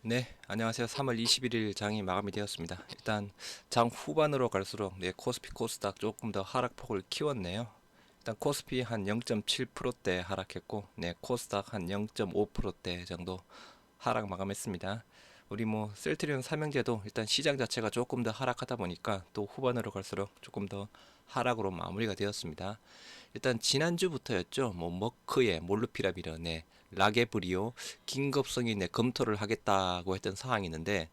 네, 안녕하세요. 3월 21일 장이 마감이 되었습니다. 일단 장 후반으로 갈수록 코스피 코스닥 조금 더 하락폭을 키웠네요. 일단 코스피 한 0.7%대 하락했고, 코스닥 한 0.5%대 정도 하락 마감했습니다. 우리 셀트리온 삼형제도 일단 시장 자체가 조금 더 하락하다 보니까 또 후반으로 갈수록 조금 더 하락으로 마무리가 되었습니다. 일단 지난주부터였죠. 머크의 몰루피라비르, 라게브리오 긴급성이 검토를 하겠다고 했던 사항이 있는데,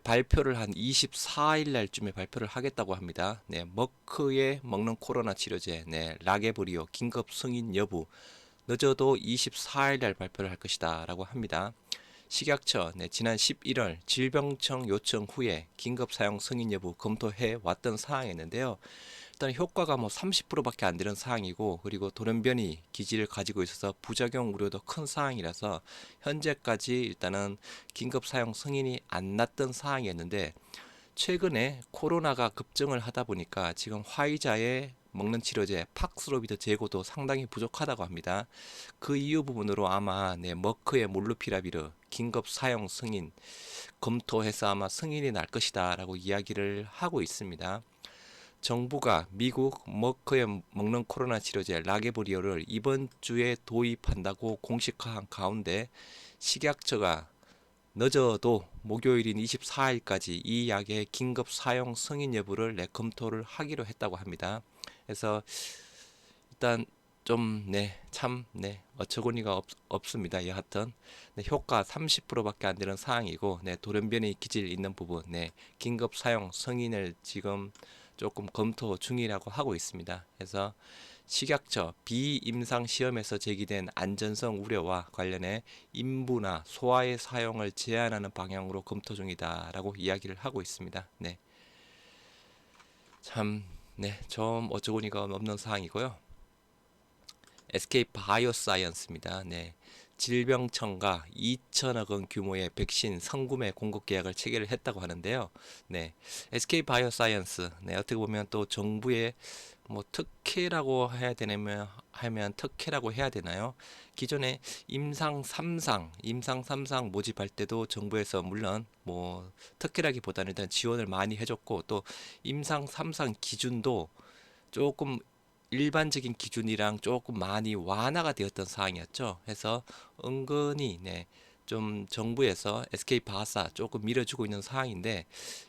발표를 한 24일 날쯤에 발표를 하겠다고 합니다. 머크의 먹는 코로나 치료제, 라게브리오 긴급 승인 여부 늦어도 24일 날 발표를 할 것이다라고 합니다. 식약처 지난 11월 질병청 요청 후에 긴급 사용 승인 여부 검토해 왔던 사항이었는데요. 일단 효과가 30%밖에 안 되는 사항이고, 그리고 돌연변이 기질을 가지고 있어서 부작용 우려도 큰 사항이라서 현재까지 일단은 긴급 사용 승인이 안 났던 사항이었는데, 최근에 코로나가 급증을 하다 보니까 지금 화이자의 먹는 치료제 팍스로비드 재고도 상당히 부족하다고 합니다. 그 이유 부분으로 아마 머크의 몰루피라비르 긴급 사용 승인 검토해서 아마 승인이 날 것이다 라고 이야기를 하고 있습니다. 정부가 미국 머크에 먹는 코로나 치료제 라게브리오를 이번 주에 도입한다고 공식화한 가운데, 식약처가 늦어도 목요일인 24일까지 이 약의 긴급 사용 승인 여부를 검토를 하기로 했다고 합니다. 그래서 일단 좀 어처구니가 없습니다. 여하튼 효과 30%밖에 안 되는 사항이고, 돌연변이 기질 있는 부분, 긴급 사용 승인을 지금 조금 검토 중이라고 하고 있습니다. 그래서 식약처 비임상 시험에서 제기된 안전성 우려와 관련해 인부나 소아의 사용을 제한하는 방향으로 검토 중이다라고 이야기를 하고 있습니다. 참, 좀 어처구니가 없는 사항이고요. SK 바이오사이언스입니다. 질병청과 2천억 원 규모의 백신 선구매 공급 계약을 체결을 했다고 하는데요. SK 바이오사이언스, 어떻게 보면 또 정부의 특혜라고 해야 되냐면 하면 특혜라고 해야 되나요? 기존에 임상 3상 모집할 때도 정부에서 물론 특혜라기보다는 일단 지원을 많이 해줬고, 또 임상 3상 기준도 조금 일반적인 기준이랑 조금 많이 완화가 되었던 사항이었죠. 해서 은근히 좀 정부에서 SK바사 조금 밀어주고 있는 상황인데,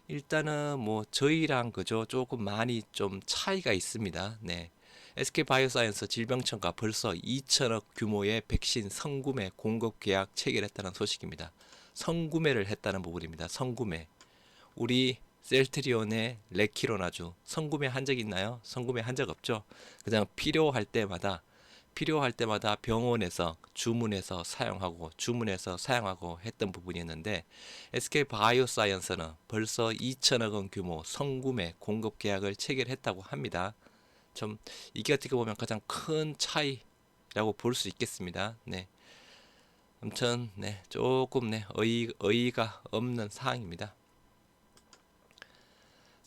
일단은 저희랑 그저 조금 많이 좀 차이가 있습니다. SK바이오사이언스 질병청과 벌써 2천억 규모의 백신 선구매 공급 계약 체결했다는 소식입니다. 선구매를 했다는 부분입니다. 선구매. 우리 셀트리온의 레키로나주 선구매 한 적 있나요? 선구매 한 적 없죠. 그냥 필요할 때마다 병원에서 주문해서 사용하고 했던 부분이었는데, SK 바이오사이언스는 벌써 2천억 원 규모 선구매 공급 계약을 체결했다고 합니다. 좀 이게 어떻게 보면 가장 큰 차이라고 볼 수 있겠습니다. 아무튼 조금 어이가 없는 사항입니다.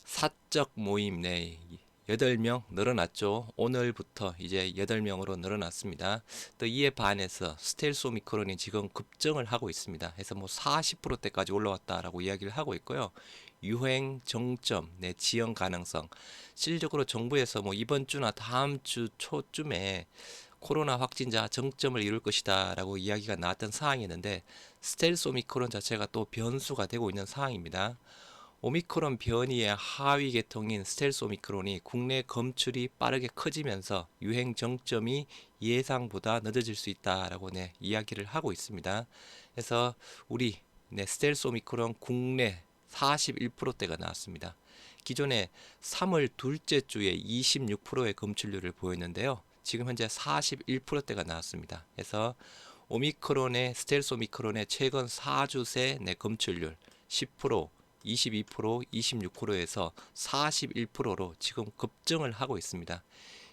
사적 모임 8명 늘어났죠. 오늘부터 이제 8명으로 늘어났습니다. 또 이에 반해서 스텔스 오미크론이 지금 급증을 하고 있습니다. 해서 40%대까지 올라왔다라고 이야기를 하고 있고요. 유행 정점, 지연 가능성. 실질적으로 정부에서 이번 주나 다음 주 초쯤에 코로나 확진자 정점을 이룰 것이다 라고 이야기가 나왔던 상황이었는데, 스텔스 오미크론 자체가 또 변수가 되고 있는 상황입니다. 오미크론 변이의 하위 계통인 스텔스 오미크론이 국내 검출이 빠르게 커지면서 유행 정점이 예상보다 늦어질 수 있다라고 이야기를 하고 있습니다. 그래서 우리 스텔스 오미크론 국내 41%대가 나왔습니다. 기존에 3월 둘째 주에 26%의 검출률을 보였는데요. 지금 현재 41%대가 나왔습니다. 그래서 스텔스 오미크론의 최근 4주 새 검출률 10%, 22%, 26%에서 41%로 지금 급증을 하고 있습니다.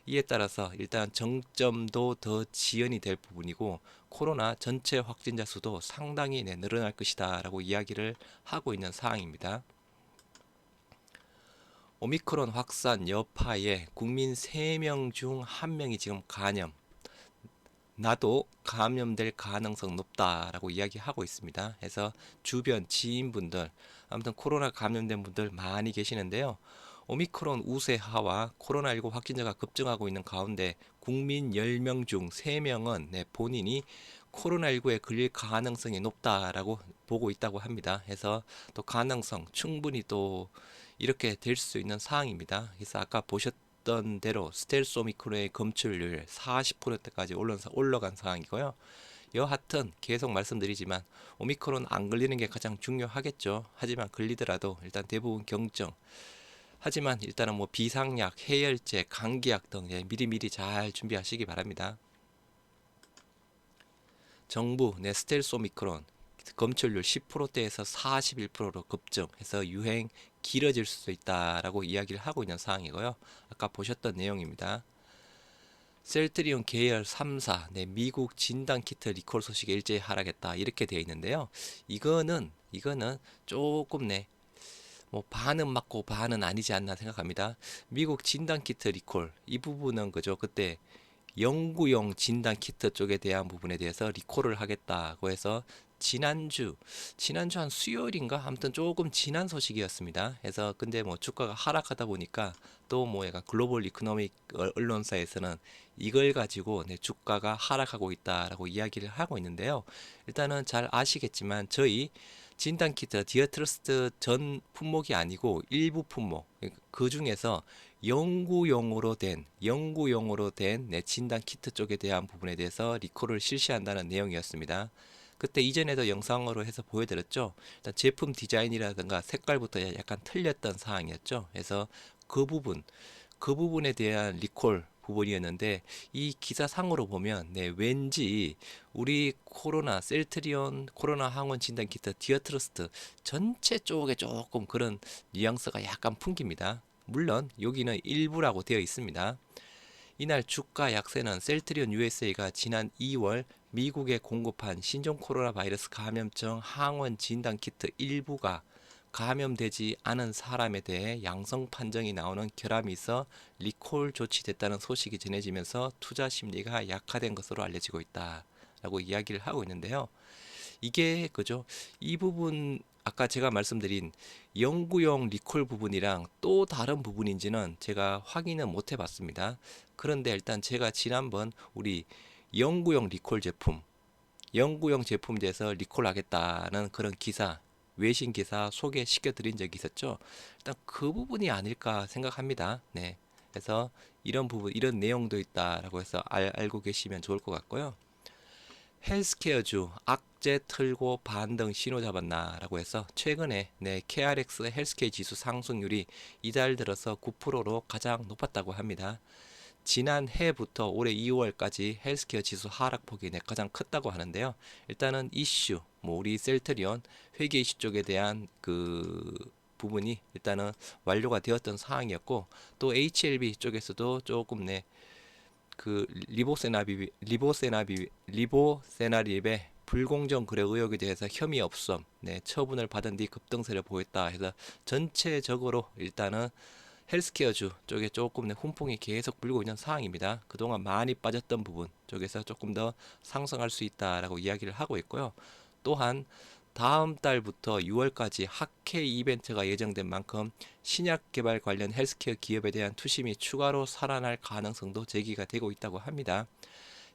이에 따라서 일단 정점도 더 지연이 될 부분이고, 코로나 전체 확진자 수도 상당히 늘어날 것이다 라고 이야기를 하고 있는 상황입니다. 오미크론 확산 여파에 국민 3명 중 1명이 지금 감염, 나도 감염될 가능성 높다라고 이야기하고 있습니다. 해서 주변 지인분들, 아무튼 코로나 감염된 분들 많이 계시는데요. 오미크론 우세하와 코로나19 확진자가 급증하고 있는 가운데 국민 10명 중 3명은 본인이 코로나19에 걸릴 가능성이 높다라고 보고 있다고 합니다. 해서 또 가능성 충분히 또 이렇게 될 수 있는 상황입니다. 그래서 아까 보셨던 대로 스텔스 오미크론의 검출률 40%대까지 올라간 상황이고요. 여하튼 계속 말씀드리지만 오미크론 안 걸리는 게 가장 중요하겠죠. 하지만 걸리더라도 일단 대부분 경증. 하지만 일단은 뭐 비상약, 해열제, 감기약 등 미리미리 잘 준비하시기 바랍니다. 정부 스텔스 오미크론 검출률 10%대에서 41%로 급증해서 유행 길어질 수도 있다라고 이야기를 하고 있는 상황이고요. 아까 보셨던 내용입니다. 셀트리온 계열 3사 미국 진단키트 리콜 소식에 일제히 하락했다 이렇게 되어 있는데요. 이거는 조금 뭐 반은 맞고 반은 아니지 않나 생각합니다. 미국 진단키트 리콜 이 부분은 그죠 그때 연구용 진단 키트 쪽에 대한 부분에 대해서 리콜을 하겠다고 해서 지난주 한 수요일인가 아무튼 조금 지난 소식이었습니다. 그래서 근데 뭐 주가가 하락하다 보니까 또 뭐 약간 글로벌 이코노믹 언론사에서는 이걸 가지고 주가가 하락하고 있다라고 이야기를 하고 있는데요. 일단은 잘 아시겠지만 저희 진단 키트 디어트러스트 전 품목이 아니고 일부 품목 그 중에서 연구용으로 된 진단 키트 쪽에 대한 부분에 대해서 리콜을 실시한다는 내용이었습니다. 그때 이전에도 영상으로 해서 보여드렸죠. 일단 제품 디자인이라든가 색깔부터 약간 틀렸던 사항이었죠. 그래서 그 부분에 대한 리콜 부분이었는데 이 기사상으로 보면 왠지 우리 코로나 셀트리온 코로나 항원 진단 키트 디어트러스트 전체 쪽에 조금 그런 뉘앙스가 약간 풍깁니다. 물론 여기는 일부라고 되어 있습니다. 이날 주가 약세는 셀트리온 USA가 지난 2월 미국에 공급한 신종 코로나 바이러스 감염증 항원 진단 키트 일부가 감염되지 않은 사람에 대해 양성 판정이 나오는 결함이 있어 리콜 조치됐다는 소식이 전해지면서 투자 심리가 약화된 것으로 알려지고 있다라고 이야기를 하고 있는데요. 이게 그죠? 이 부분 아까 제가 말씀드린 연구용 리콜 부분이랑 또 다른 부분인지는 제가 확인은 못 해봤습니다. 그런데 일단 제가 지난번 우리 연구용 리콜 제품, 연구용 제품에 대해서 리콜하겠다는 그런 기사, 외신 기사 소개시켜 드린 적이 있었죠. 일단 그 부분이 아닐까 생각합니다. 네. 그래서 이런 부분, 이런 내용도 있다라고 해서 알고 계시면 좋을 것 같고요. 헬스케어주 악재 틀고 반등 신호 잡았나라고 해서 최근에 KRX 헬스케어 지수 상승률이 이달 들어서 9%로 가장 높았다고 합니다. 지난해부터 올해 2월까지 헬스케어 지수 하락폭이 가장 컸다고 하는데요. 일단은 이슈, 뭐 우리 셀트리온 회계 이슈 쪽에 대한 그 부분이 일단은 완료가 되었던 사항이었고 또 HLB 쪽에서도 조금 그 리보세나립의 불공정 거래 의혹에 대해서 혐의 없음, 처분을 받은 뒤 급등세를 보였다 해서 전체적으로 일단은 헬스케어주 쪽에 조금 훈풍이 계속 불고 있는 상황입니다. 그동안 많이 빠졌던 부분 쪽에서 조금 더 상승할 수 있다라고 이야기를 하고 있고요. 또한 다음 달부터 6월까지 학회 이벤트가 예정된 만큼 신약 개발 관련 헬스케어 기업에 대한 투심이 추가로 살아날 가능성도 제기가 되고 있다고 합니다.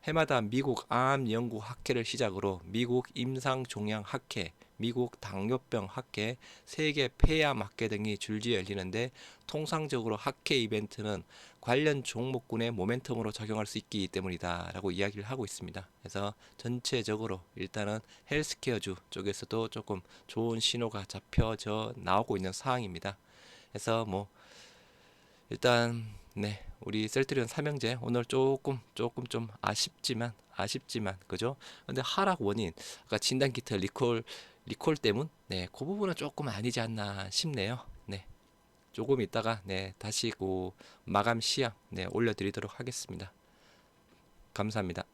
해마다 미국 암 연구 학회를 시작으로 미국 임상종양 학회, 미국 당뇨병 학회, 세계 폐암 학회 등이 줄지어 열리는데 통상적으로 학회 이벤트는 관련 종목군의 모멘텀으로 작용할 수 있기 때문이다 라고 이야기를 하고 있습니다. 그래서 전체적으로 일단은 헬스케어주 쪽에서도 조금 좋은 신호가 잡혀져 나오고 있는 상황입니다. 그래서 뭐 일단 우리 셀트리온 삼형제 오늘 조금 좀 아쉽지만 그죠? 근데 하락 원인 아까 진단 키트 리콜 때문 그 부분은 조금 아니지 않나 싶네요. 조금 있다가 다시 그 마감 시향 올려드리도록 하겠습니다. 감사합니다.